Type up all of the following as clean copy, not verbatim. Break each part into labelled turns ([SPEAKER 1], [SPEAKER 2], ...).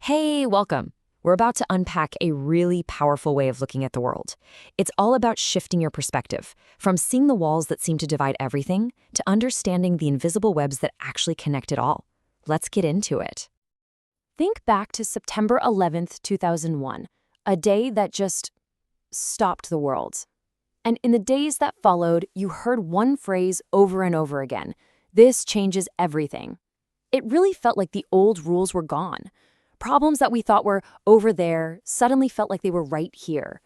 [SPEAKER 1] Hey, welcome. We're about to unpack a really powerful way of looking at the world. It's all about shifting your perspective, from seeing the walls that seem to divide everything to understanding the invisible webs that actually connect it all. Let's get into it. Think back to September 11th, 2001, a day that just stopped the world. And in the days that followed, you heard one phrase over and over again: this changes everything. It really felt like the old rules were gone. Problems that we thought were over there suddenly felt like they were right here.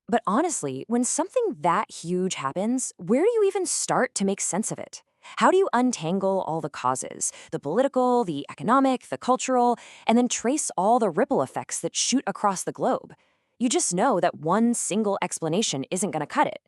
[SPEAKER 1] But honestly, when something that huge happens, where do you even start to make sense of it? How do you untangle all the causes, the political, the economic, the cultural, and then trace all the ripple effects that shoot across the globe? You just know that one single explanation isn't going to cut it.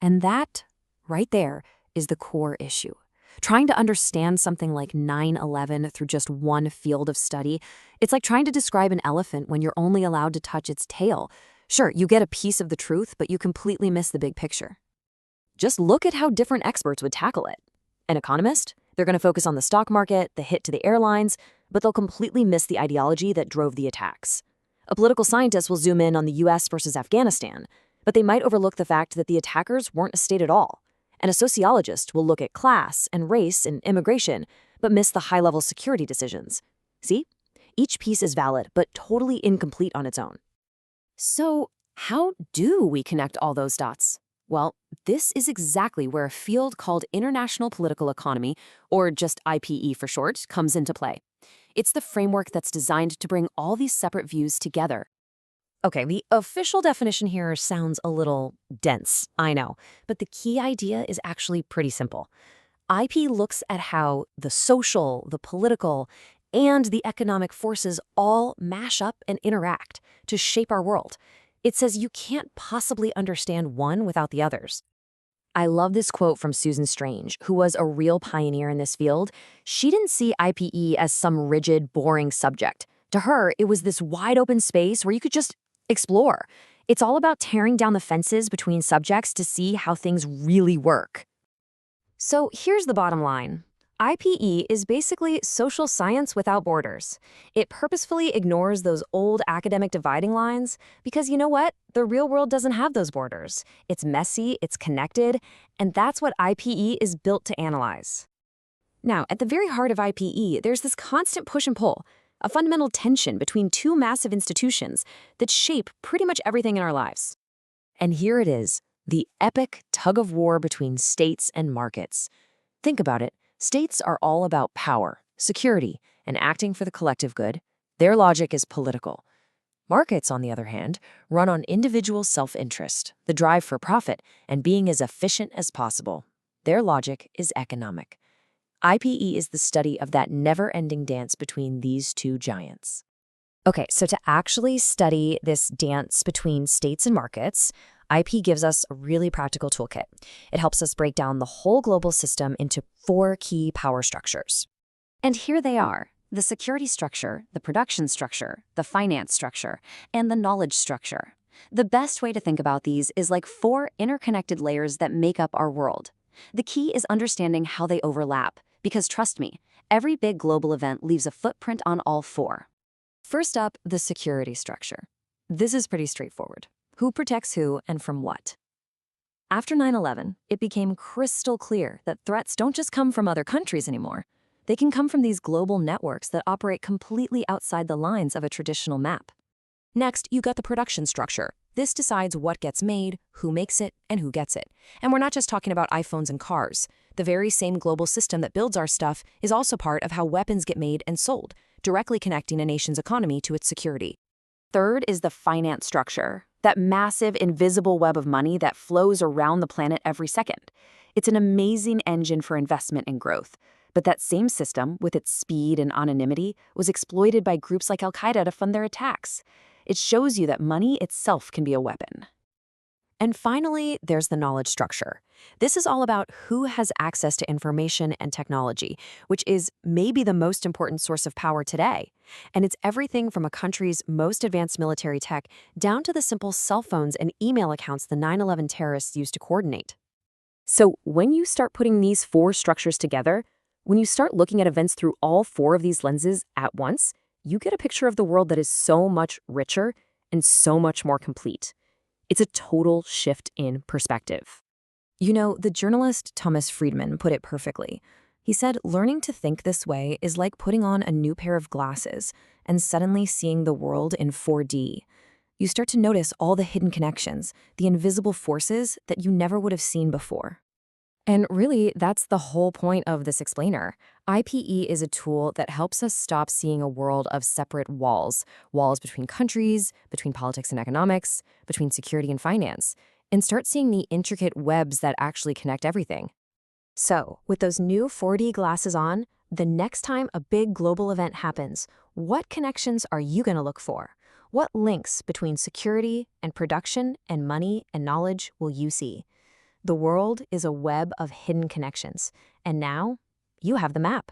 [SPEAKER 1] And that, right there, is the core issue. Trying to understand something like 9/11 through just one field of study, it's like trying to describe an elephant when you're only allowed to touch its tail. Sure, you get a piece of the truth, but you completely miss the big picture. Just look at how different experts would tackle it. An economist, they're going to focus on the stock market, the hit to the airlines, but they'll completely miss the ideology that drove the attacks. A political scientist will zoom in on the US versus Afghanistan, but they might overlook the fact that the attackers weren't a state at all. And a sociologist will look at class and race and immigration, but miss the high-level security decisions. See? Each piece is valid, but totally incomplete on its own. So, how do we connect all those dots? Well, this is exactly where a field called international political economy, or just IPE for short, comes into play. It's the framework that's designed to bring all these separate views together. Okay, the official definition here sounds a little dense, I know, but the key idea is actually pretty simple. IP looks at how the social, the political, and the economic forces all mash up and interact to shape our world. It says you can't possibly understand one without the others. I love this quote from Susan Strange, who was a real pioneer in this field. She didn't see IPE as some rigid, boring subject. To her, it was this wide-open space where you could just explore. It's all about tearing down the fences between subjects to see how things really work. So here's the bottom line. IPE is basically social science without borders. It purposefully ignores those old academic dividing lines because you know what? The real world doesn't have those borders. It's messy, it's connected, and that's what IPE is built to analyze. Now, at the very heart of IPE, there's this constant push and pull, a fundamental tension between two massive institutions that shape pretty much everything in our lives. And here it is, the epic tug-of-war between states and markets. Think about it. States are all about power, security, and acting for the collective good. Their logic is political. Markets, on the other hand, run on individual self-interest, the drive for profit, and being as efficient as possible. Their logic is economic. IPE is the study of that never-ending dance between these two giants. Okay, so to actually study this dance between states and markets, IP gives us a really practical toolkit. It helps us break down the whole global system into 4 key power structures. And here they are: the security structure, the production structure, the finance structure, and the knowledge structure. The best way to think about these is like 4 interconnected layers that make up our world. The key is understanding how they overlap, because trust me, every big global event leaves a footprint on all 4. First up, the security structure. This is pretty straightforward. Who protects who and from what? After 9/11, it became crystal clear that threats don't just come from other countries anymore. They can come from these global networks that operate completely outside the lines of a traditional map. Next, you got the production structure. This decides what gets made, who makes it, and who gets it. And we're not just talking about iPhones and cars. The very same global system that builds our stuff is also part of how weapons get made and sold, directly connecting a nation's economy to its security. Third is the finance structure, that massive invisible web of money that flows around the planet every second. It's an amazing engine for investment and growth. But that same system, with its speed and anonymity, was exploited by groups like Al-Qaeda to fund their attacks. It shows you that money itself can be a weapon. And finally, there's the knowledge structure. This is all about who has access to information and technology, which is maybe the most important source of power today. And it's everything from a country's most advanced military tech down to the simple cell phones and email accounts the 9/11 terrorists used to coordinate. So when you start putting these 4 structures together, when you start looking at events through all 4 of these lenses at once, you get a picture of the world that is so much richer and so much more complete. It's a total shift in perspective. You know, the journalist Thomas Friedman put it perfectly. He said, learning to think this way is like putting on a new pair of glasses and suddenly seeing the world in 4D. You start to notice all the hidden connections, the invisible forces that you never would have seen before. And really, that's the whole point of this explainer. IPE is a tool that helps us stop seeing a world of separate walls between countries, between politics and economics, between security and finance, and start seeing the intricate webs that actually connect everything. So, with those new 4D glasses on, the next time a big global event happens, what connections are you going to look for? What links between security and production and money and knowledge will you see? The world is a web of hidden connections, and now you have the map.